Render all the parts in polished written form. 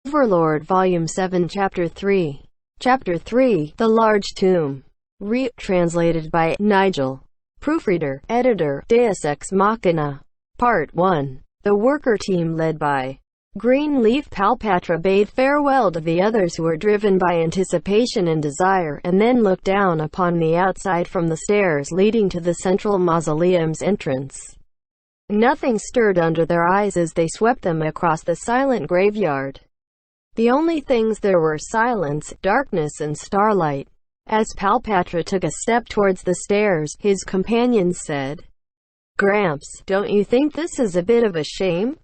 Overlord Volume 7 Chapter 3. Chapter 3, The Large Tomb. Translated by Nigel. Proofreader, Editor, Deus Ex Machina. Part 1. The worker team led by Greenleaf Palpatra bade farewell to the others who were driven by anticipation and desire, and then looked down upon the outside from the stairs leading to the central mausoleum's entrance. Nothing stirred under their eyes as they swept them across the silent graveyard. The only things there were silence, darkness and starlight. As Palpatra took a step towards the stairs, his companions said, "Gramps, don't you think this is a bit of a shame?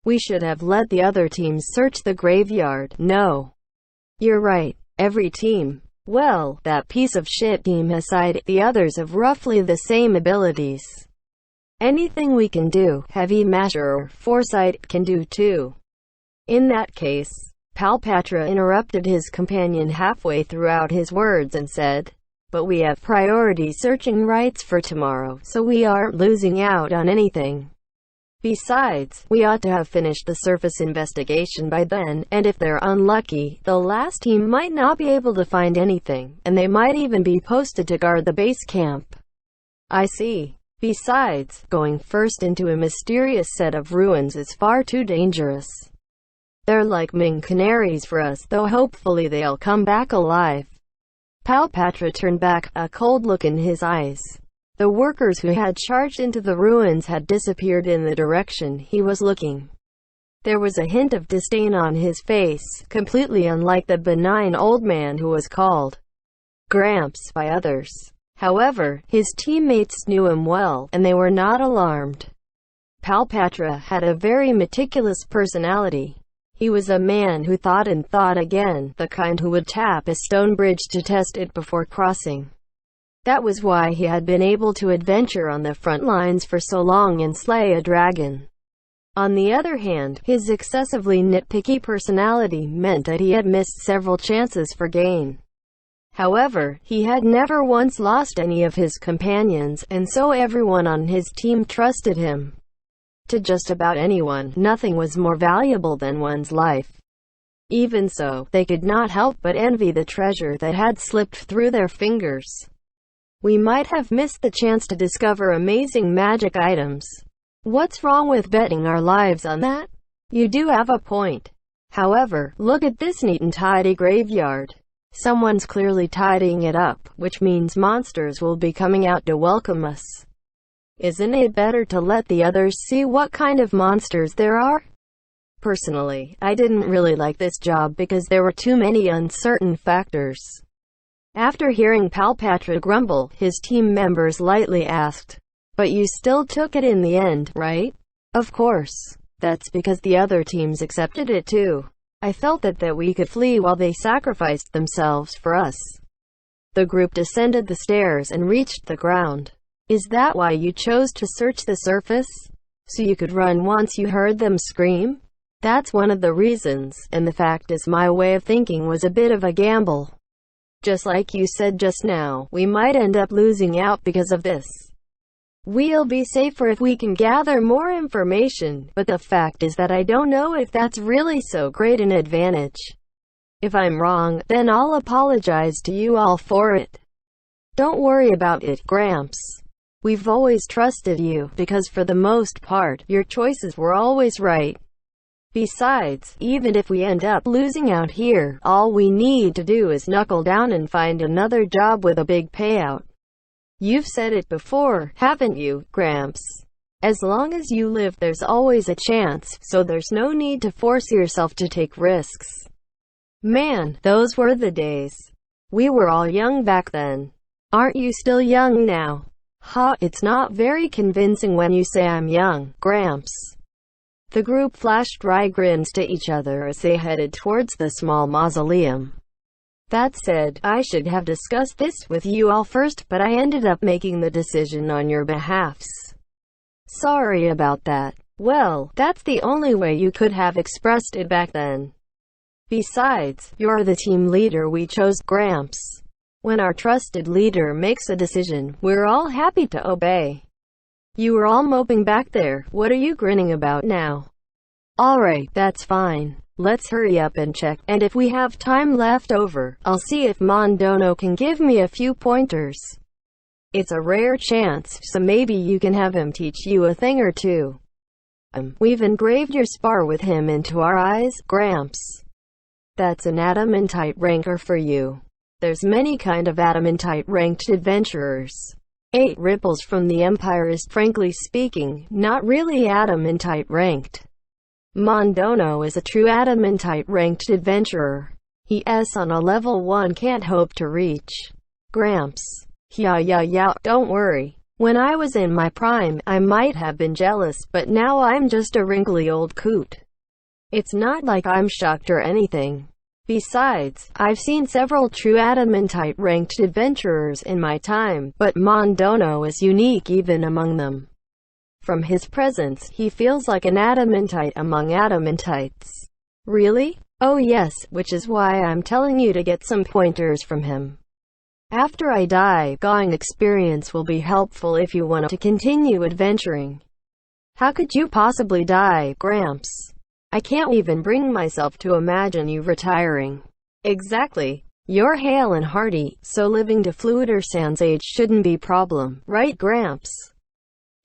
We should have let the other teams search the graveyard." "No. You're right. Every team. Well, that piece of shit team aside, the others have roughly the same abilities. Anything we can do, Heavy Masher or Foresight can do too." "In that case," Palpatra interrupted his companion halfway throughout his words and said, "but we have priority searching rights for tomorrow, so we aren't losing out on anything. Besides, we ought to have finished the surface investigation by then, and if they're unlucky, the last team might not be able to find anything, and they might even be posted to guard the base camp." "I see. Besides, going first into a mysterious set of ruins is far too dangerous. They're like Ming canaries for us, though hopefully they'll come back alive." Palpatra turned back, a cold look in his eyes. The workers who had charged into the ruins had disappeared in the direction he was looking. There was a hint of disdain on his face, completely unlike the benign old man who was called Gramps by others. However, his teammates knew him well, and they were not alarmed. Palpatra had a very meticulous personality. He was a man who thought and thought again, the kind who would tap a stone bridge to test it before crossing. That was why he had been able to adventure on the front lines for so long and slay a dragon. On the other hand, his excessively nitpicky personality meant that he had missed several chances for gain. However, he had never once lost any of his companions, and so everyone on his team trusted him. To just about anyone, nothing was more valuable than one's life. Even so, they could not help but envy the treasure that had slipped through their fingers. "We might have missed the chance to discover amazing magic items. What's wrong with betting our lives on that? You do have a point. However, look at this neat and tidy graveyard. Someone's clearly tidying it up, which means monsters will be coming out to welcome us. Isn't it better to let the others see what kind of monsters there are?" Personally, I didn't really like this job because there were too many uncertain factors. After hearing Palpatra grumble, his team members lightly asked, "But you still took it in the end, right?" "Of course. That's because the other teams accepted it too. I felt that we could flee while they sacrificed themselves for us." The group descended the stairs and reached the ground. "Is that why you chose to search the surface? So you could run once you heard them scream?" "That's one of the reasons, and the fact is my way of thinking was a bit of a gamble. Just like you said just now, we might end up losing out because of this. We'll be safer if we can gather more information, but the fact is that I don't know if that's really so great an advantage. If I'm wrong, then I'll apologize to you all for it." "Don't worry about it, Gramps. We've always trusted you, because for the most part, your choices were always right. Besides, even if we end up losing out here, all we need to do is knuckle down and find another job with a big payout. You've said it before, haven't you, Gramps? As long as you live, there's always a chance, so there's no need to force yourself to take risks." Man, those were the days. We were all young back then. Aren't you still young now? "Ha, it's not very convincing when you say I'm young, Gramps." The group flashed wry grins to each other as they headed towards the small mausoleum. "That said, I should have discussed this with you all first, but I ended up making the decision on your behalfs. Sorry about that." "Well, that's the only way you could have expressed it back then. Besides, you're the team leader we chose, Gramps. When our trusted leader makes a decision, we're all happy to obey." "You were all moping back there. What are you grinning about now?" "Alright, that's fine. Let's hurry up and check, and if we have time left over, I'll see if Mondono can give me a few pointers. It's a rare chance, so maybe you can have him teach you a thing or two. We've engraved your spar with him into our eyes, Gramps. That's an adamantite ranker for you. There's many kind of adamantite ranked adventurers. 8 ripples from the Empire is, frankly speaking, not really adamantite ranked. Mondono is a true adamantite ranked adventurer. He's on a level 1 can't hope to reach. Gramps. Yeah, don't worry. When I was in my prime, I might have been jealous, but now I'm just a wrinkly old coot. It's not like I'm shocked or anything. Besides, I've seen several true adamantite ranked adventurers in my time, but Mondono is unique even among them. From his presence, he feels like an adamantite among adamantites. Really? Oh yes, which is why I'm telling you to get some pointers from him. After I die, going experience will be helpful if you want to continue adventuring. How could you possibly die, Gramps? I can't even bring myself to imagine you retiring. Exactly. You're hale and hearty, so living to Fluider Sans age shouldn't be problem, right Gramps?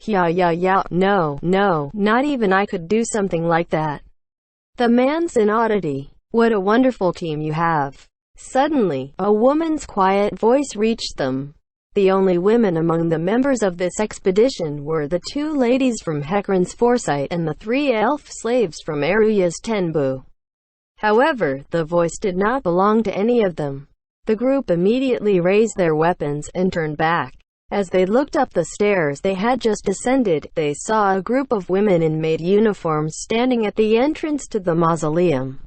Yeah, no, not even I could do something like that. The man's an oddity. What a wonderful team you have. Suddenly, a woman's quiet voice reached them. The only women among the members of this expedition were the 2 ladies from Hecarim's Foresight and the 3 elf slaves from Eruya's Tenbu. However, the voice did not belong to any of them. The group immediately raised their weapons and turned back. As they looked up the stairs they had just ascended, they saw a group of women in maid uniforms standing at the entrance to the mausoleum.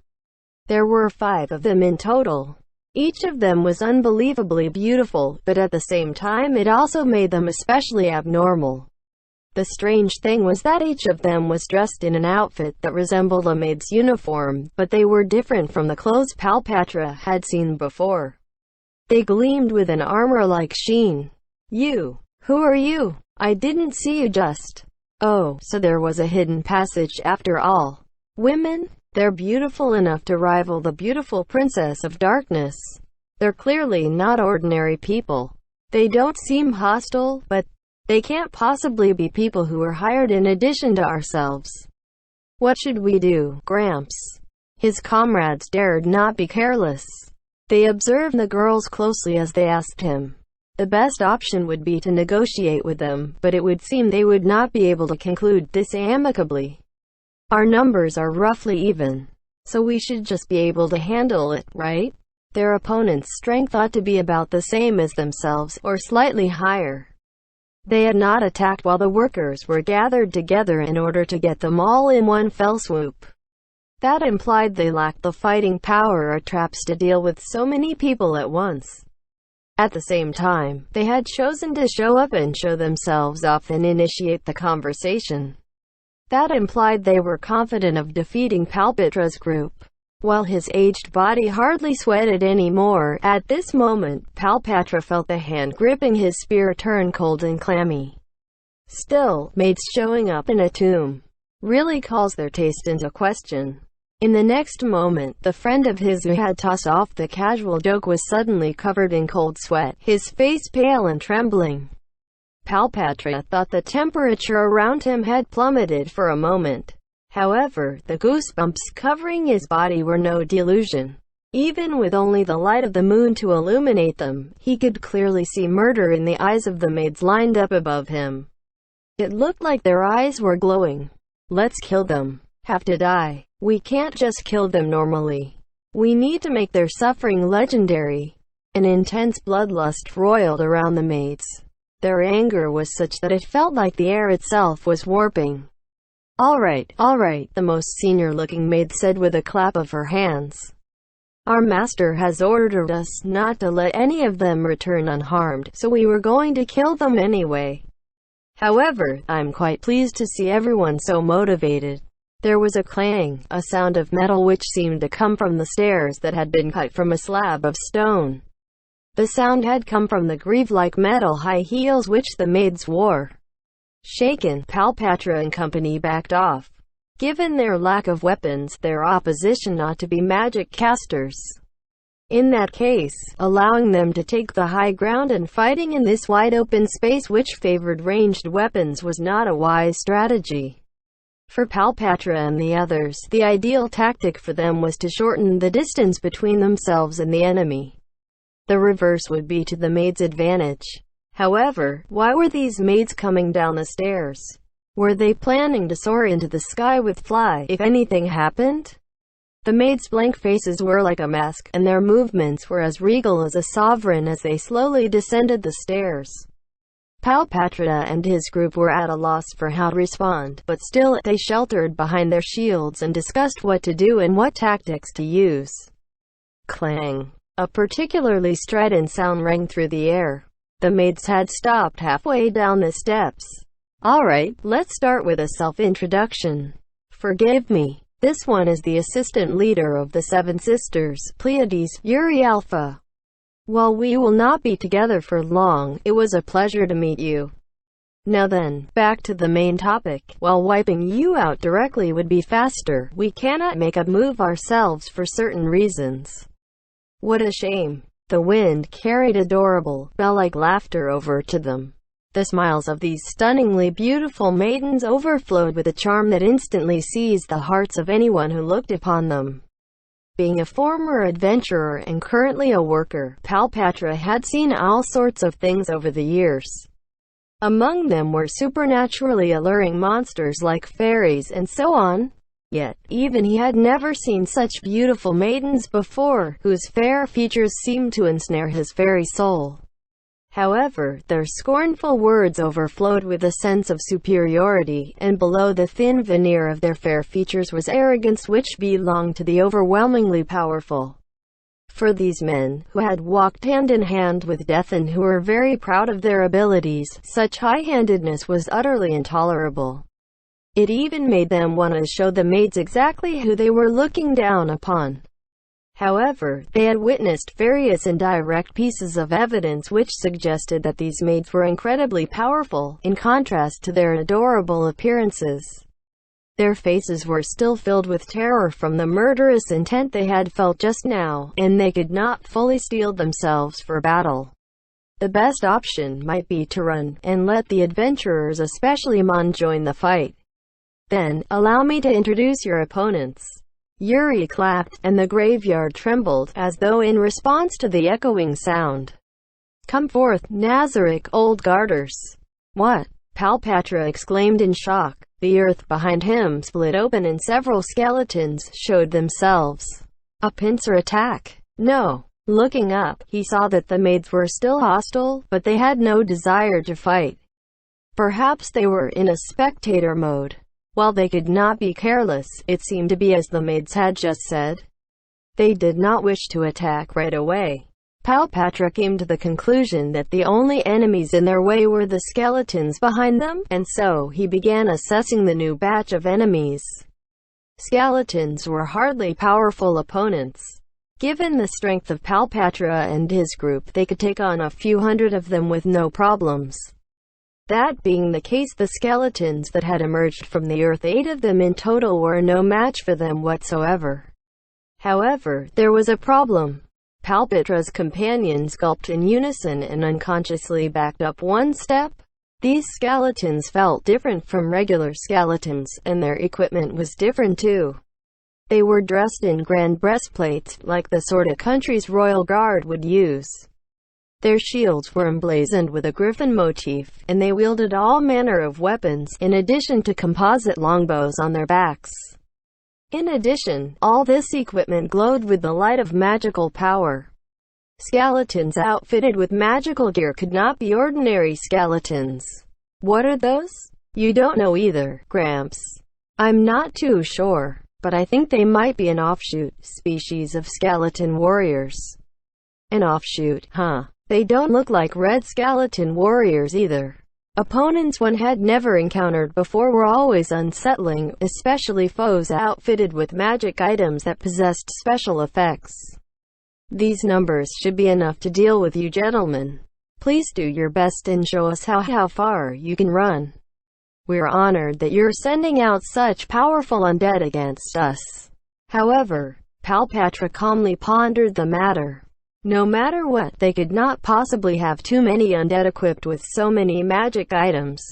There were 5 of them in total. Each of them was unbelievably beautiful, but at the same time it also made them especially abnormal. The strange thing was that each of them was dressed in an outfit that resembled a maid's uniform, but they were different from the clothes Palpatra had seen before. They gleamed with an armor-like sheen. You. Who are you? I didn't see you just. Oh, so there was a hidden passage after all. Women? They're beautiful enough to rival the beautiful Princess of Darkness. They're clearly not ordinary people. They don't seem hostile, but they can't possibly be people who are hired in addition to ourselves. What should we do, Gramps? His comrades dared not be careless. They observed the girls closely as they asked him. The best option would be to negotiate with them, but it would seem they would not be able to conclude this amicably. Our numbers are roughly even, so we should just be able to handle it, right? Their opponent's strength ought to be about the same as themselves, or slightly higher. They had not attacked while the workers were gathered together in order to get them all in one fell swoop. That implied they lacked the fighting power or traps to deal with so many people at once. At the same time, they had chosen to show up and show themselves off and initiate the conversation. That implied they were confident of defeating Palpatra's group. While his aged body hardly sweated anymore, at this moment, Palpatra felt the hand gripping his spear turn cold and clammy. Still, maids showing up in a tomb really calls their taste into question. In the next moment, the friend of his who had tossed off the casual joke was suddenly covered in cold sweat, his face pale and trembling. Palpatra thought the temperature around him had plummeted for a moment. However, the goosebumps covering his body were no delusion. Even with only the light of the moon to illuminate them, he could clearly see murder in the eyes of the maids lined up above him. It looked like their eyes were glowing. Let's kill them. Have to die. We can't just kill them normally. We need to make their suffering legendary. An intense bloodlust roiled around the maids. Their anger was such that it felt like the air itself was warping. All right, the most senior-looking maid said with a clap of her hands. Our master has ordered us not to let any of them return unharmed, so we were going to kill them anyway. However, I'm quite pleased to see everyone so motivated. There was a clang, a sound of metal which seemed to come from the stairs that had been cut from a slab of stone. The sound had come from the greave-like metal high heels which the maids wore. Shaken, Palpatra and company backed off. Given their lack of weapons, their opposition ought to be magic casters. In that case, allowing them to take the high ground and fighting in this wide-open space which favored ranged weapons was not a wise strategy. For Palpatra and the others, the ideal tactic for them was to shorten the distance between themselves and the enemy. The reverse would be to the maid's advantage. However, why were these maids coming down the stairs? Were they planning to soar into the sky with fly if anything happened? The maids' blank faces were like a mask, and their movements were as regal as a sovereign as they slowly descended the stairs. Palpatra and his group were at a loss for how to respond, but still, they sheltered behind their shields and discussed what to do and what tactics to use. Clang! A particularly strident sound rang through the air. The maids had stopped halfway down the steps. Alright, let's start with a self-introduction. Forgive me. This one is the assistant leader of the Seven Sisters, Pleiades, Yuri Alpha. While we will not be together for long, it was a pleasure to meet you. Now then, back to the main topic. While wiping you out directly would be faster, we cannot make a move ourselves for certain reasons. What a shame. The wind carried adorable, bell-like laughter over to them. The smiles of these stunningly beautiful maidens overflowed with a charm that instantly seized the hearts of anyone who looked upon them. Being a former adventurer and currently a worker, Palpatra had seen all sorts of things over the years. Among them were supernaturally alluring monsters like fairies and so on. Yet, even he had never seen such beautiful maidens before, whose fair features seemed to ensnare his very soul. However, their scornful words overflowed with a sense of superiority, and below the thin veneer of their fair features was arrogance which belonged to the overwhelmingly powerful. For these men, who had walked hand in hand with death and who were very proud of their abilities, such high-handedness was utterly intolerable. It even made them want to show the maids exactly who they were looking down upon. However, they had witnessed various indirect pieces of evidence which suggested that these maids were incredibly powerful, in contrast to their adorable appearances. Their faces were still filled with terror from the murderous intent they had felt just now, and they could not fully steel themselves for battle. The best option might be to run, and let the adventurers, especially Mon, join the fight. Then, allow me to introduce your opponents. Yuri clapped, and the graveyard trembled, as though in response to the echoing sound. Come forth, Nazarick, old garters. What? Palpatra exclaimed in shock. The earth behind him split open and several skeletons showed themselves. A pincer attack? No. Looking up, he saw that the maids were still hostile, but they had no desire to fight. Perhaps they were in a spectator mode. While they could not be careless, it seemed to be as the maids had just said. They did not wish to attack right away. Palpatra came to the conclusion that the only enemies in their way were the skeletons behind them, and so he began assessing the new batch of enemies. Skeletons were hardly powerful opponents. Given the strength of Palpatra and his group, they could take on a few hundred of them with no problems. That being the case, the skeletons that had emerged from the earth, 8 of them in total, were no match for them whatsoever. However, there was a problem. Palpatra's companions gulped in unison and unconsciously backed up one step. These skeletons felt different from regular skeletons, and their equipment was different too. They were dressed in grand breastplates, like the sort a country's royal guard would use. Their shields were emblazoned with a griffin motif, and they wielded all manner of weapons, in addition to composite longbows on their backs. In addition, all this equipment glowed with the light of magical power. Skeletons outfitted with magical gear could not be ordinary skeletons. What are those? You don't know either, Gramps. I'm not too sure, but I think they might be an offshoot species of skeleton warriors. An offshoot, huh? They don't look like red skeleton warriors either. Opponents one had never encountered before were always unsettling, especially foes outfitted with magic items that possessed special effects. These numbers should be enough to deal with you gentlemen. Please do your best and show us how far you can run. We're honored that you're sending out such powerful undead against us. However, Palpatra calmly pondered the matter. No matter what, they could not possibly have too many undead equipped with so many magic items.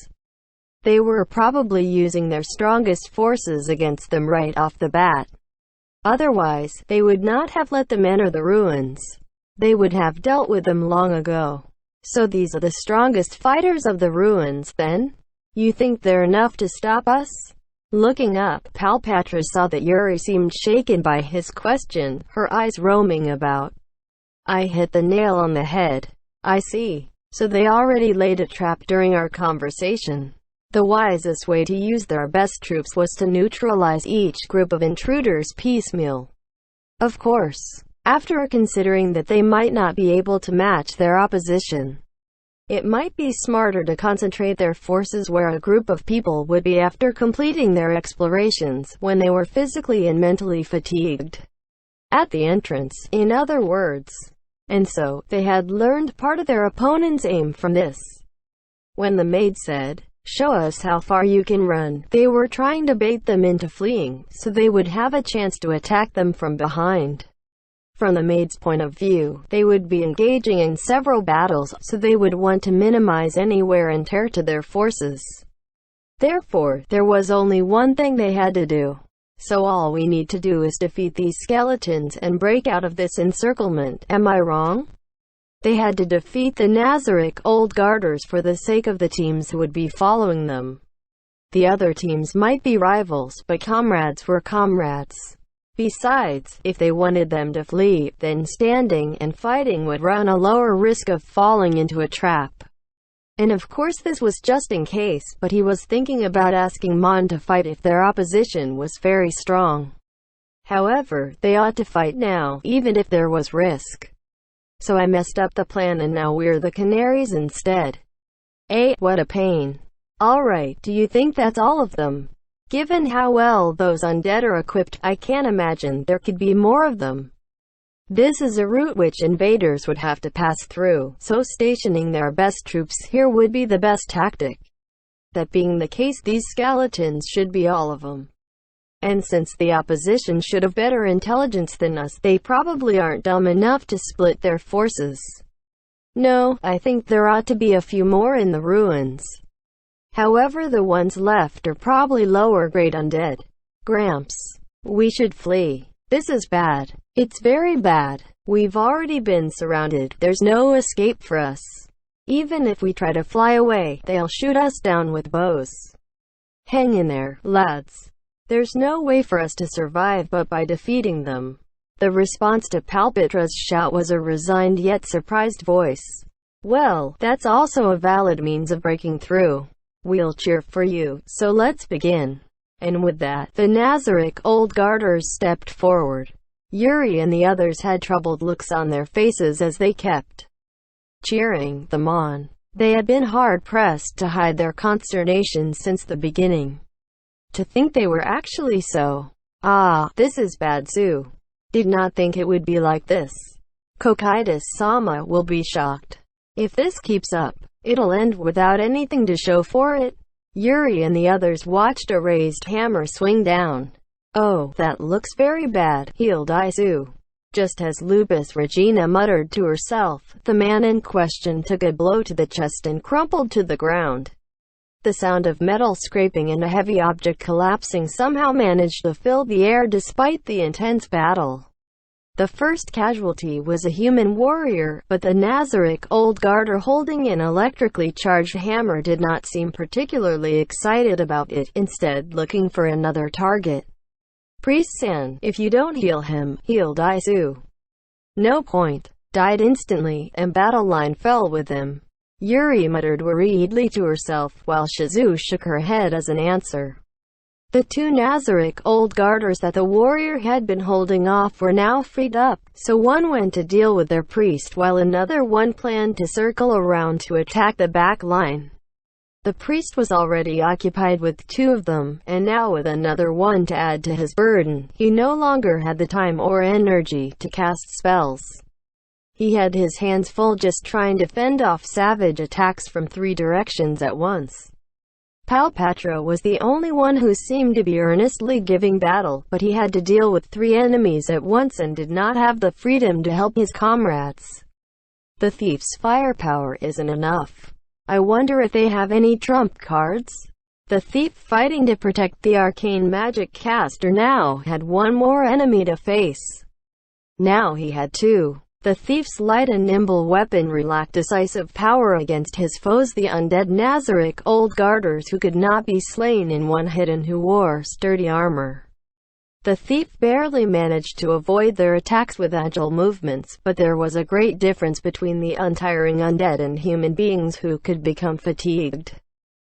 They were probably using their strongest forces against them right off the bat. Otherwise, they would not have let them enter the ruins. They would have dealt with them long ago. So these are the strongest fighters of the ruins, then? You think they're enough to stop us? Looking up, Palpatra saw that Yuri seemed shaken by his question, her eyes roaming about. I hit the nail on the head. I see. So they already laid a trap during our conversation. The wisest way to use their best troops was to neutralize each group of intruders piecemeal. Of course, after considering that they might not be able to match their opposition, it might be smarter to concentrate their forces where a group of people would be after completing their explorations, when they were physically and mentally fatigued. At the entrance, in other words. And so, they had learned part of their opponent's aim from this. When the maid said, "Show us how far you can run," they were trying to bait them into fleeing, so they would have a chance to attack them from behind. From the maid's point of view, they would be engaging in several battles, so they would want to minimize any wear and tear to their forces. Therefore, there was only one thing they had to do. So all we need to do is defeat these skeletons and break out of this encirclement, am I wrong? They had to defeat the Nazaric Old Garters for the sake of the teams who would be following them. The other teams might be rivals, but comrades were comrades. Besides, if they wanted them to flee, then standing and fighting would run a lower risk of falling into a trap. And of course this was just in case, but he was thinking about asking Mon to fight if their opposition was very strong. However, they ought to fight now, even if there was risk. So I messed up the plan and now we're the canaries instead. What a pain. Alright, do you think that's all of them? Given how well those undead are equipped, I can't imagine there could be more of them. This is a route which invaders would have to pass through, so stationing their best troops here would be the best tactic. That being the case, these skeletons should be all of them. And since the opposition should have better intelligence than us, they probably aren't dumb enough to split their forces. No, I think there ought to be a few more in the ruins. However, the ones left are probably lower-grade undead. Gramps, we should flee. This is bad. It's very bad. We've already been surrounded. There's no escape for us. Even if we try to fly away, they'll shoot us down with bows. Hang in there, lads. There's no way for us to survive but by defeating them. The response to Palpatra's shout was a resigned yet surprised voice. Well, that's also a valid means of breaking through. We'll cheer for you, so let's begin. And with that, the Nazaric Old Garters stepped forward. Yuri and the others had troubled looks on their faces as they kept cheering them on. They had been hard-pressed to hide their consternation since the beginning. To think they were actually so. This is bad. Sue did not think it would be like this. Kokaitis-sama will be shocked. If this keeps up, it'll end without anything to show for it. Yuri and the others watched a raised hammer swing down. Oh, that looks very bad, he'll die Sue. Just as Lupus Regina muttered to herself, the man in question took a blow to the chest and crumpled to the ground. The sound of metal scraping and a heavy object collapsing somehow managed to fill the air despite the intense battle. The first casualty was a human warrior, but the Nazaric Old Garter holding an electrically charged hammer did not seem particularly excited about it, instead looking for another target. Priest-san, if you don't heal him, he'll die Sue. No point. Died instantly, and battle line fell with him. Yuri muttered worriedly to herself, while Shizu shook her head as an answer. The two Nazaric Old Garters that the warrior had been holding off were now freed up, so one went to deal with their priest while another one planned to circle around to attack the back line. The priest was already occupied with two of them, and now with another one to add to his burden, he no longer had the time or energy to cast spells. He had his hands full just trying to fend off savage attacks from 3 directions at once. Palpatra was the only one who seemed to be earnestly giving battle, but he had to deal with 3 enemies at once and did not have the freedom to help his comrades. The thief's firepower isn't enough. I wonder if they have any trump cards? The thief fighting to protect the arcane magic caster now had one more enemy to face. Now he had 2. The thief's light and nimble weaponry lacked decisive power against his foes, the undead Nazaric old guarders who could not be slain in one hit and who wore sturdy armor. The thief barely managed to avoid their attacks with agile movements, but there was a great difference between the untiring undead and human beings who could become fatigued.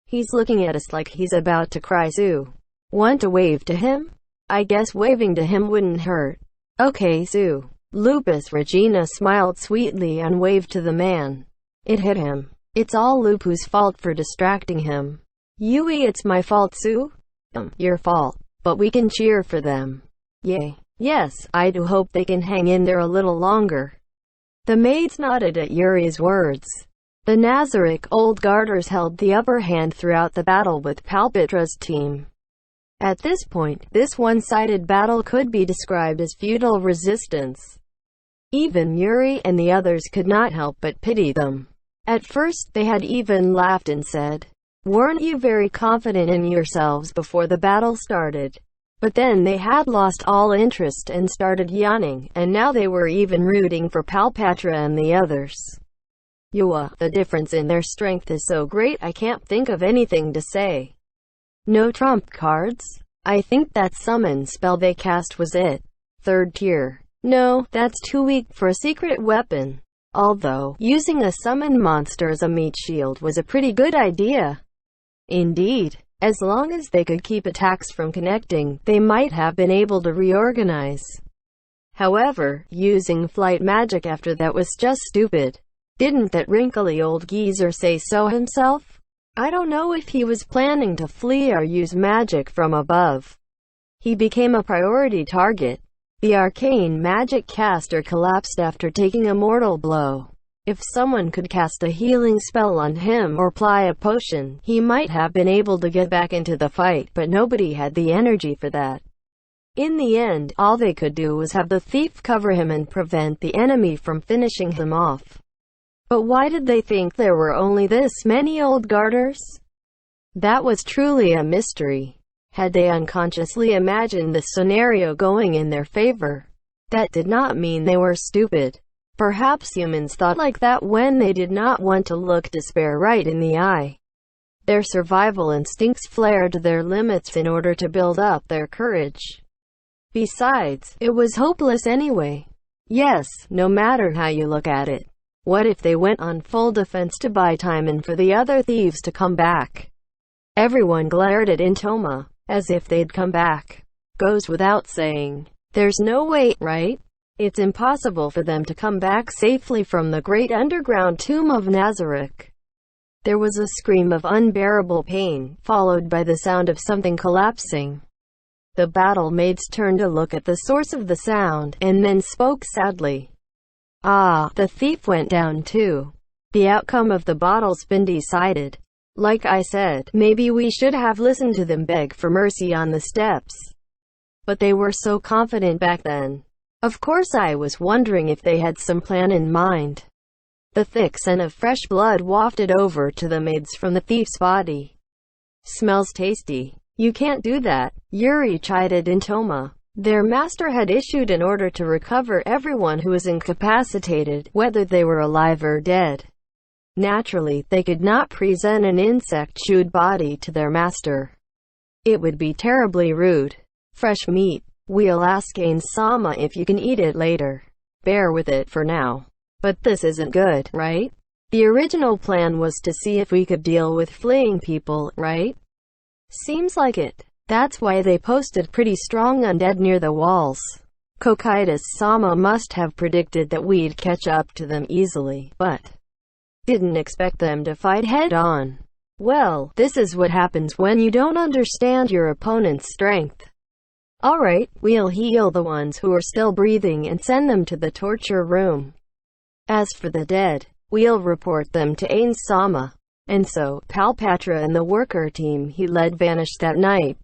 He's looking at us like he's about to cry. Sue. Want to wave to him? I guess waving to him wouldn't hurt. Okay, Sue. Lupus Regina smiled sweetly and waved to the man. It hit him. It's all Lupu's fault for distracting him. Yui, it's my fault, Sue? Your fault. But we can cheer for them. Yay. Yes, I do hope they can hang in there a little longer. The maids nodded at Yuri's words. The Nazaric old guarders held the upper hand throughout the battle with Palpatra's team. At this point, this one-sided battle could be described as futile resistance. Even Yuri and the others could not help but pity them. At first, they had even laughed and said, "Weren't you very confident in yourselves before the battle started?" But then they had lost all interest and started yawning, and now they were even rooting for Palpatra and the others. Yua, the difference in their strength is so great I can't think of anything to say. No trump cards? I think that summon spell they cast was it. 3rd tier. No, that's too weak for a secret weapon. Although, using a summoned monster as a meat shield was a pretty good idea. Indeed, as long as they could keep attacks from connecting, they might have been able to reorganize. However, using flight magic after that was just stupid. Didn't that wrinkly old geezer say so himself? I don't know if he was planning to flee or use magic from above. He became a priority target. The arcane magic caster collapsed after taking a mortal blow. If someone could cast a healing spell on him or apply a potion, he might have been able to get back into the fight, but nobody had the energy for that. In the end, all they could do was have the thief cover him and prevent the enemy from finishing him off. But why did they think there were only this many old guarders? That was truly a mystery. Had they unconsciously imagined the scenario going in their favor? That did not mean they were stupid. Perhaps humans thought like that when they did not want to look despair right in the eye. Their survival instincts flared to their limits in order to build up their courage. Besides, it was hopeless anyway. Yes, no matter how you look at it. What if they went on full defense to buy time and for the other thieves to come back? Everyone glared at Intoma, as if they'd come back. Goes without saying. There's no way, right? It's impossible for them to come back safely from the great underground tomb of Nazaric. There was a scream of unbearable pain, followed by the sound of something collapsing. The battle maids turned to look at the source of the sound, and then spoke sadly. Ah, the thief went down too. The outcome of the battle's been decided. Like I said, maybe we should have listened to them beg for mercy on the steps. But they were so confident back then. Of course I was wondering if they had some plan in mind. The thick scent of fresh blood wafted over to the maids from the thief's body. Smells tasty. You can't do that, Yuri chided Intoma. Their master had issued an order to recover everyone who was incapacitated, whether they were alive or dead. Naturally, they could not present an insect-chewed body to their master. It would be terribly rude. Fresh meat. We'll ask Ain-sama if you can eat it later. Bear with it for now. But this isn't good, right? The original plan was to see if we could deal with fleeing people, right? Seems like it. That's why they posted pretty strong undead near the walls. Kokaitis-sama must have predicted that we'd catch up to them easily, but didn't expect them to fight head-on. Well, this is what happens when you don't understand your opponent's strength. Alright, we'll heal the ones who are still breathing and send them to the torture room. As for the dead, we'll report them to Ain-sama. And so, Palpatra and the worker team he led vanished that night.